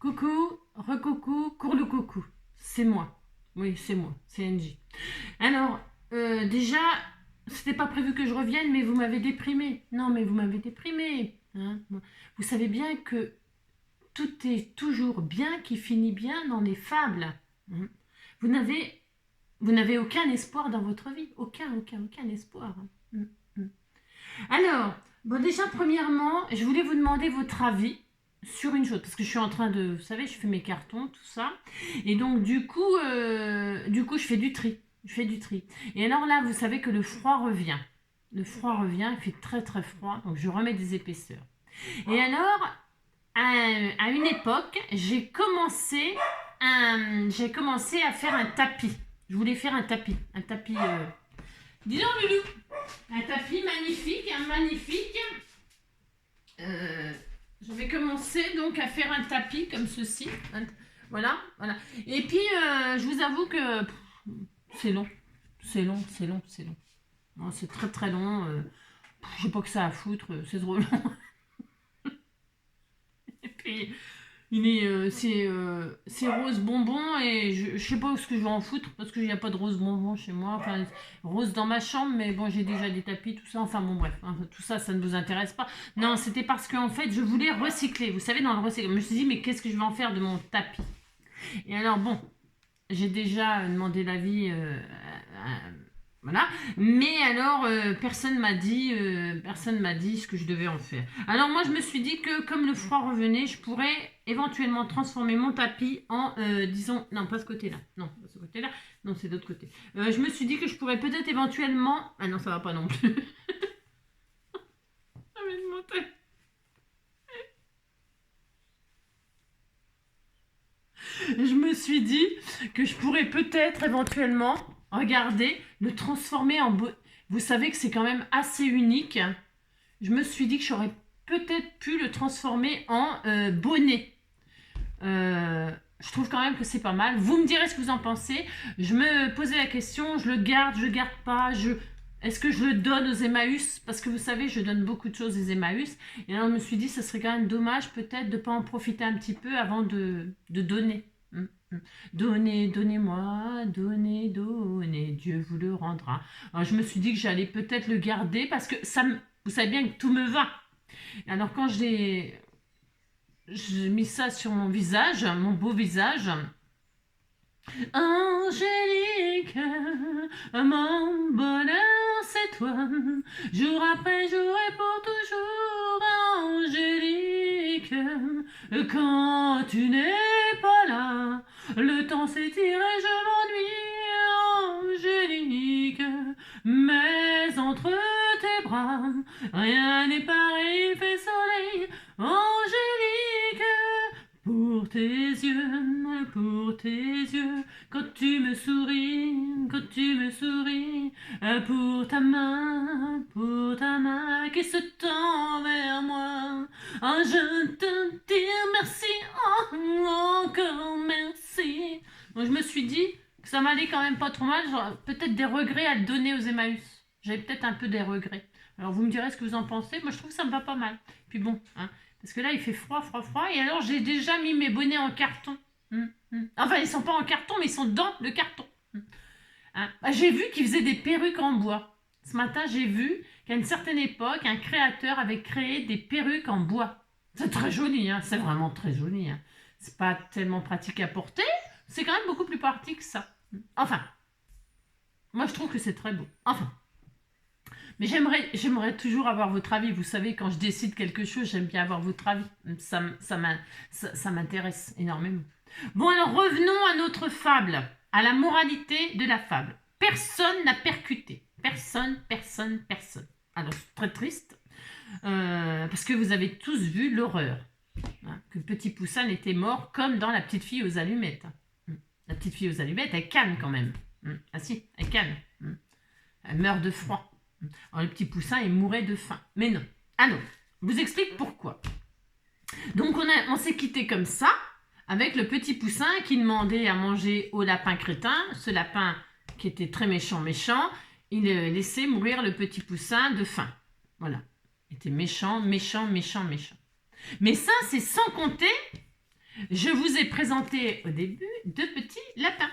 Coucou, recoucou, courle coucou. C'est moi. Oui, c'est moi, c'est NJ. Alors, déjà, c'était pas prévu que je revienne, mais vous m'avez déprimé. Non, mais vous m'avez déprimé. Hein. Vous savez bien que tout est toujours bien qui finit bien dans les fables. Hein. Vous n'avez, vous n'avez aucun espoir dans votre vie. Aucun espoir. Hein. Alors, bon, déjà, premièrement, je voulais vous demander votre avis sur une chose, parce que je suis en train de, vous savez, je fais mes cartons, tout ça, et donc je fais du tri, Et alors là, vous savez que le froid revient, il fait très très froid, donc je remets des épaisseurs. Et alors, à une époque, j'ai commencé à faire un tapis. Je voulais faire un tapis. Dis donc, Lulu, un tapis magnifique, magnifique. Je vais commencer donc à faire un tapis comme ceci. Voilà. Et puis, je vous avoue que c'est long. Non, c'est très très long. Je sais pas que ça à foutre, c'est trop long. Et puis, c'est rose bonbon et je sais pas où ce que je vais en foutre parce qu'il n'y a pas de rose bonbon chez moi. Enfin, rose dans ma chambre, mais bon, j'ai déjà des tapis, tout ça. Enfin, bon, bref, hein, tout ça, ça ne vous intéresse pas. Non, c'était parce qu'en fait, je voulais recycler. Vous savez, dans le recyclage, je me suis dit, mais qu'est-ce que je vais en faire de mon tapis? Et alors, bon, j'ai déjà demandé l'avis voilà. Mais alors, personne m'a dit ce que je devais en faire. Alors moi, je me suis dit que comme le froid revenait, je pourrais éventuellement transformer mon tapis en, disons, non, pas ce côté-là. Non, pas ce côté-là. Non, c'est l'autre côté. Je me suis dit que je pourrais peut-être éventuellement... Ah non, ça va pas non plus. Ah, mais je montais. Je me suis dit que je pourrais peut-être éventuellement, regardez, le transformer en... Vous savez que c'est quand même assez unique. Je me suis dit que j'aurais peut-être pu le transformer en bonnet. Je trouve quand même que c'est pas mal. Vous me direz ce que vous en pensez. Je me posais la question, je le garde pas, est-ce que je le donne aux Emmaüs? Parce que vous savez, je donne beaucoup de choses aux Emmaüs. Et alors je me suis dit, ça serait quand même dommage peut-être de ne pas en profiter un petit peu avant de donner. Donnez, donnez-moi, donnez, donnez, Dieu vous le rendra. Alors je me suis dit que j'allais peut-être le garder parce que vous savez bien que tout me va. Alors quand j'ai mis ça sur mon visage, mon beau visage, Angélique, mon bonheur c'est toi, jour après jour et pour toujours, Angélique, quand tu n'es pas là, le temps s'étire et je m'ennuie, Angélique, mais entre tes bras, rien n'est pareil, il fait soleil, Angélique, pour tes yeux, quand tu me souris, pour ta main qui se tend vers moi. Oh, je te dis merci, oh, encore merci. Donc, je me suis dit que ça m'allait quand même pas trop mal, j'aurais peut-être des regrets à le donner aux Emmaüs. J'avais peut-être un peu des regrets. Alors vous me direz ce que vous en pensez, moi je trouve que ça me va pas mal. Puis bon, hein, parce que là, il fait froid. Et alors, j'ai déjà mis mes bonnets en carton. Enfin, ils sont pas en carton, mais ils sont dans le carton. Hein. J'ai vu qu'ils faisaient des perruques en bois. Ce matin, j'ai vu qu'à une certaine époque, un créateur avait créé des perruques en bois. C'est très joli, hein. C'est vraiment très joli. Hein. C'est pas tellement pratique à porter. C'est quand même beaucoup plus pratique que ça. Enfin, moi, je trouve que c'est très beau. Enfin. Mais j'aimerais toujours avoir votre avis. Vous savez, quand je décide quelque chose, j'aime bien avoir votre avis. Ça m'intéresse énormément. Bon, alors revenons à notre fable, à la moralité de la fable. Personne n'a percuté. Personne. Alors, c'est très triste, parce que vous avez tous vu l'horreur. Hein, que Petit Poussin était mort comme dans La Petite Fille aux Allumettes. La Petite Fille aux Allumettes, elle canne quand même. Ah si, elle canne. Elle meurt de froid. Alors le petit Poussin, il mourait de faim. Mais non. Ah non. Je vous explique pourquoi. Donc on s'est quitté comme ça, avec le petit Poussin qui demandait à manger au lapin crétin. Ce lapin qui était très méchant, il laissait mourir le petit Poussin de faim. Voilà. Il était méchant. Mais ça, c'est sans compter je vous ai présenté au début deux petits lapins.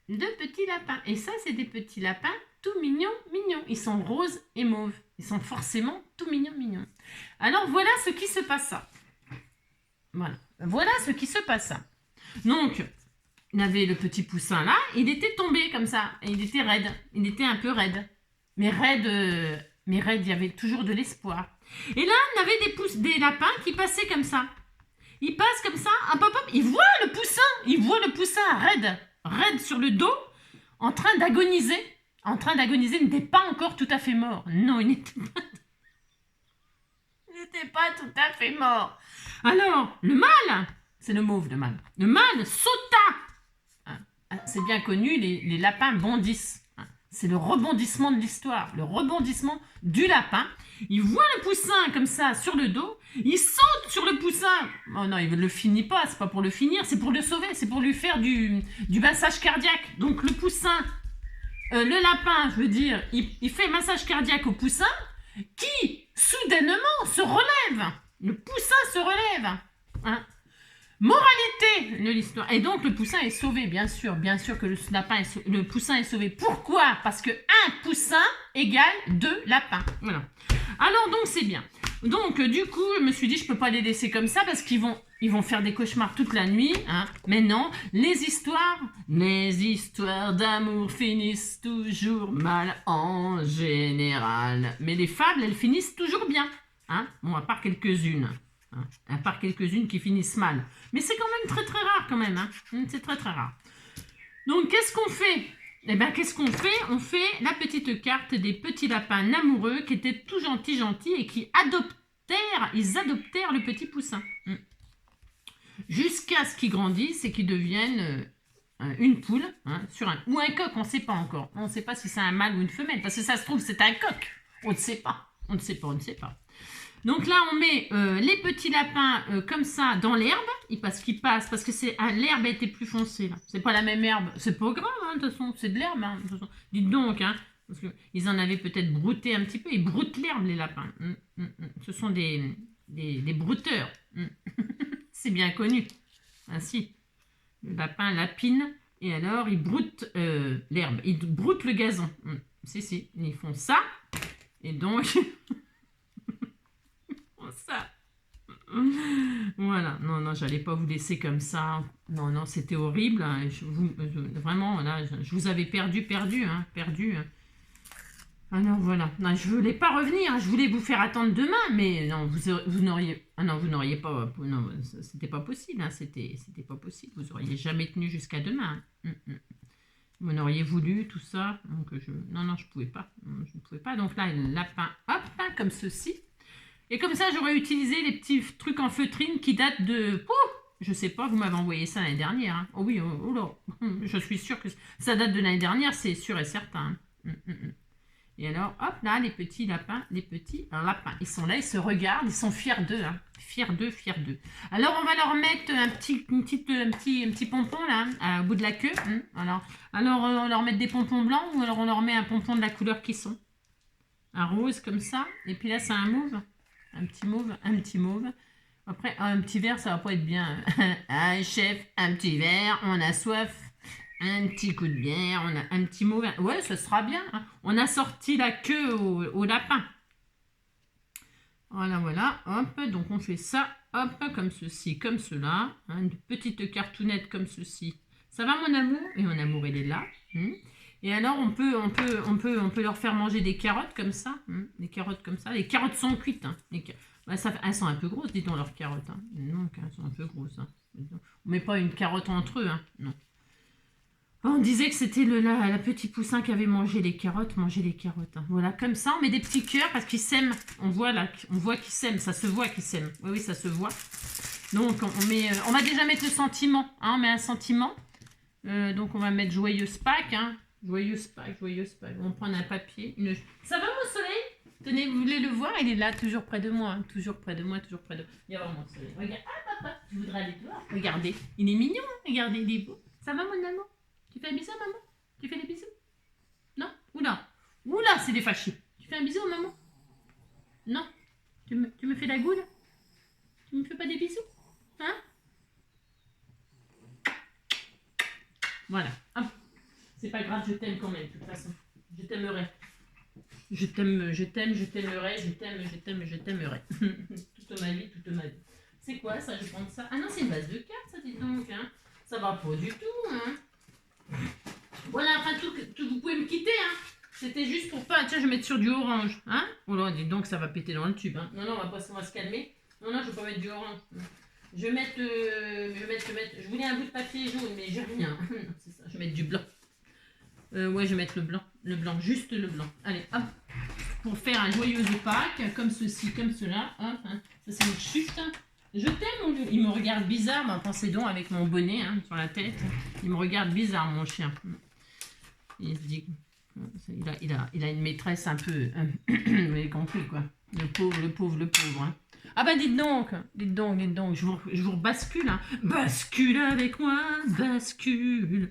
Deux petits lapins. Et ça, c'est des petits lapins tout mignons, mignons. Ils sont roses et mauves. Ils sont forcément tout mignons, mignons. Alors, voilà ce qui se passa. Voilà. Voilà ce qui se passa. Donc, il y avait le petit poussin là. Il était tombé comme ça. Et il était raide. Il était un peu raide. Mais raide, il y avait toujours de l'espoir. Et là, on avait des lapins qui passaient comme ça. Ils passent comme ça, hop, hop, hop. Ils voient le poussin raide sur le dos, en train d'agoniser. Il n'était pas encore tout à fait mort. Non, il n'était pas tout à fait mort. Alors, le mâle, c'est le mauve de mâle. Le mâle sauta. C'est bien connu, les lapins bondissent. C'est le rebondissement de l'histoire, le rebondissement du lapin. Il voit le poussin comme ça sur le dos, il saute sur le poussin. Oh non, il ne le finit pas, c'est pas pour le finir, c'est pour le sauver, c'est pour lui faire du massage cardiaque. Donc le poussin, le lapin, je veux dire, il fait massage cardiaque au poussin qui, soudainement, se relève. Le poussin se relève. Hein. Moralité de l'histoire. Et donc le poussin est sauvé, bien sûr que le poussin est sauvé. Pourquoi? Parce que un poussin égale 2 lapins. Voilà. Alors donc c'est bien. Donc du coup, je me suis dit, je peux pas les laisser comme ça parce qu'ils vont faire des cauchemars toute la nuit. Hein. Mais non, les histoires d'amour finissent toujours mal en général. Mais les fables, elles finissent toujours bien. Hein. Bon, à part quelques-unes. Hein, à part quelques-unes qui finissent mal. Mais c'est quand même très très rare quand même. Hein. C'est très très rare. Donc qu'est-ce qu'on fait? Eh bien qu'est-ce qu'on fait? On fait la petite carte des petits lapins amoureux qui étaient tout gentils et qui adoptèrent le petit poussin. Jusqu'à ce qu'ils grandissent et qu'ils deviennent une poule hein, ou un coq, on ne sait pas encore. On ne sait pas si c'est un mâle ou une femelle parce que ça se trouve c'est un coq. On ne sait pas. Donc là, on met les petits lapins comme ça dans l'herbe, parce que l'herbe a été plus foncée. Là. C'est pas la même herbe. C'est pas grave, hein, de toute façon, c'est de l'herbe. Hein, de toute façon. Dites donc, hein, parce qu'ils en avaient peut-être brouté un petit peu. Ils broutent l'herbe, les lapins. Ce sont des brouteurs. C'est bien connu. Ainsi, le lapin lapine, et alors ils broutent l'herbe. Ils broutent le gazon. Si, ils font ça. Et donc... ça. Voilà, non, j'allais pas vous laisser comme ça. Non, c'était horrible. Vraiment, là, je vous avais perdu. Alors voilà, non, je voulais pas revenir. Je voulais vous faire attendre demain, mais non, vous n'auriez pas. Non, c'était pas possible. Hein, c'était pas possible. Vous auriez jamais tenu jusqu'à demain. Vous n'auriez voulu tout ça. Donc non, je pouvais pas. Je ne pouvais pas. Donc là, le lapin, hop, comme ceci. Et comme ça, j'aurais utilisé les petits trucs en feutrine qui datent de... je sais pas, vous m'avez envoyé ça l'année dernière. Hein. Oh oui, oh là. Je suis sûre que ça date de l'année dernière, c'est sûr et certain. Et alors, hop là, les petits lapins. Ils sont là, ils se regardent, ils sont fiers d'eux. Hein. Fiers d'eux. Alors, on va leur mettre un petit pompon là, au bout de la queue. Alors, on leur met des pompons blancs ou alors on leur met un pompon de la couleur qu'ils sont. Un rose comme ça. Et puis là, c'est un mauve. Un petit mauve. Après, un petit vert, ça va pas être bien. Ah, chef, un petit verre, on a soif. Un petit coup de bière, on a un petit mauve. Ouais, ça sera bien. Hein. On a sorti la queue au lapin. Voilà. Hop, donc on fait ça. Hop, comme ceci, comme cela. Hein, une petite cartounette comme ceci. Ça va, mon amour? Et mon amour, il est là. Et alors, on peut leur faire manger des carottes comme ça. Des carottes comme ça. Les carottes sont cuites. Hein. Elles sont un peu grosses, dis donc, leurs carottes. Hein. Non, elles sont un peu grosses. Hein. On ne met pas une carotte entre eux. Hein. Non. On disait que c'était la petit poussin qui avait mangé les carottes. Hein. Voilà, comme ça, on met des petits cœurs parce qu'ils s'aiment. On voit qu'ils s'aiment. Ça se voit qu'ils s'aiment. Oui, ça se voit. Donc, on va déjà mettre le sentiment. Hein. On met un sentiment. Donc, on va mettre joyeuse Pâques. Hein. Joyeuse Pâques. On va prendre un papier. Ça va, mon soleil? Tenez, vous voulez le voir? Il est là, toujours près de moi. Hein. Toujours près de moi. Il y a mon soleil. Regarde. Ah, papa, tu voudrais aller te voir? Regardez. Il est mignon. Hein. Regardez, il est beau. Ça va, mon amour? Tu fais un bisou, maman? Tu fais des bisous? Non? Oula, c'est des fâchés. Tu fais un bisou, maman? Non? Tu me fais la goule? Tu me fais pas des bisous? Hein? Voilà. Hop. C'est pas grave, je t'aime quand même, de toute façon. Je t'aimerai. Je t'aime, je t'aime, je t'aimerai, je t'aime, je t'aime, je t'aimerai. Toute ma vie, toute ma vie. C'est quoi ça? Je prends ça. Ah non, c'est une base de cartes, ça, dis donc. Hein. Ça va pas du tout. Hein. Voilà, enfin, vous pouvez me quitter. Hein. C'était juste pour pas. Tiens, je vais mettre sur du orange. Hein. Oh là, dis donc, ça va péter dans le tube. Hein. Non, non, on va se calmer. Non, non, je vais pas mettre du orange. Je vais mettre, je voulais un bout de papier jaune, mais j'ai rien. C'est ça, je vais mettre du blanc. Ouais, je vais mettre le blanc, juste le blanc. Allez, hop. Pour faire un joyeux Pâques, comme ceci, comme cela. Hop, hein. Ça, c'est une chute. Je t'aime, mon vieux. Il me regarde bizarre, ben, pensez donc, avec mon bonnet hein, sur la tête. Il me regarde bizarre, mon chien. Il se dit, il a une maîtresse un peu, vous avez compris, quoi. Le pauvre, le pauvre, le pauvre. Hein. Ah bah dites donc, je vous bascule. Hein. Bascule avec moi, bascule.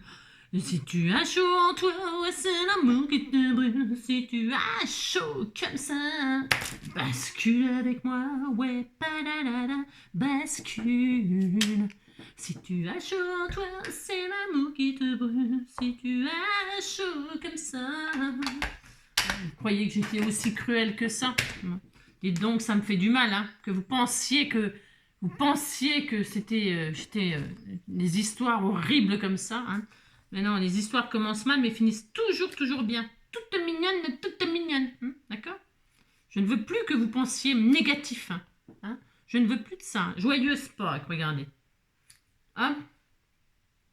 Si tu as chaud en toi, ouais, c'est l'amour qui te brûle. Si tu as chaud comme ça, bascule avec moi, ouais, padadada, bascule. Si tu as chaud en toi, c'est l'amour qui te brûle. Si tu as chaud comme ça. Vous croyez que j'étais aussi cruelle que ça? Et donc, ça me fait du mal, hein, que vous pensiez que c'était des histoires horribles comme ça, hein. Mais non, les histoires commencent mal, mais finissent toujours bien. Toutes mignonnes. D'accord? Je ne veux plus que vous pensiez négatif. Hein. Je ne veux plus de ça. Joyeuse Pâques, regardez. Hop.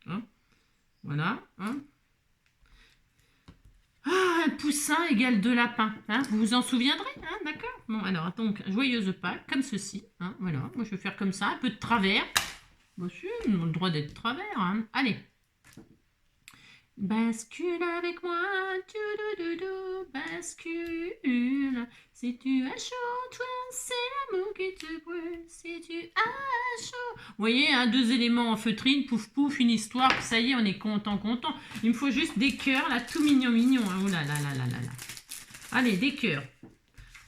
Hop. Voilà. Hop. Ah, un poussin égale 2 lapins. Hein. Vous vous en souviendrez, hein, d'accord? Bon, alors, donc, joyeuse Pâques, comme ceci. Hein, voilà. Moi, je vais faire comme ça, un peu de travers. Bon, si, on a le droit d'être travers. Hein. Allez. Bascule avec moi, bascule. Si tu as chaud, toi, c'est l'amour qui te brûle. Si tu as chaud. Vous voyez, hein, 2 éléments en feutrine, pouf pouf, une histoire. Ça y est, on est content. Il me faut juste des cœurs, là, tout mignon. Hein. Oh là là. Allez, des cœurs.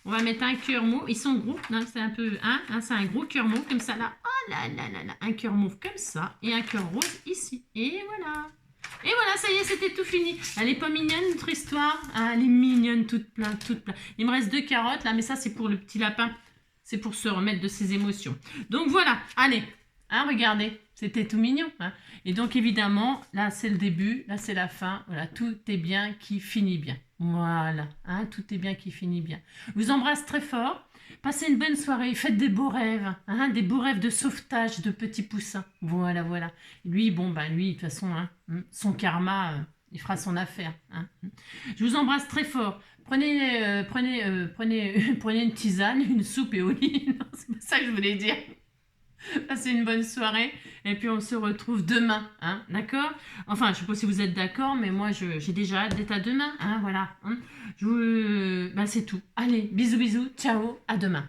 On va mettre un cœur mauve. Ils sont gros, hein, c'est un peu, hein, c'est un gros cœur mauve comme ça là. Oh là là. Un cœur mauve comme ça et un cœur rose ici. Et voilà. Et voilà, ça y est, c'était tout fini. Elle est pas mignonne, notre histoire? Ah, elle est mignonne, toute plein. Il me reste 2 carottes, là, mais ça, c'est pour le petit lapin. C'est pour se remettre de ses émotions. Donc, voilà, allez. Hein, regardez, c'était tout mignon. Hein. Et donc, évidemment, là, c'est le début, là, c'est la fin. Voilà, tout est bien qui finit bien. Voilà, hein, tout est bien qui finit bien. Je vous embrasse très fort. Passez une bonne soirée, faites des beaux rêves, hein, des beaux rêves de sauvetage de petits poussins. Voilà. Lui, bon, ben lui, de toute façon, hein, son karma, il fera son affaire. Hein. Je vous embrasse très fort. Prenez une tisane, une soupe et au lit. Non, c'est pas ça que je voulais dire. Passez une bonne soirée et puis on se retrouve demain, hein, d'accord? Enfin, je ne sais pas si vous êtes d'accord, mais moi j'ai déjà hâte d'être à demain, hein, voilà. Hein. C'est tout. Allez, bisous, ciao, à demain.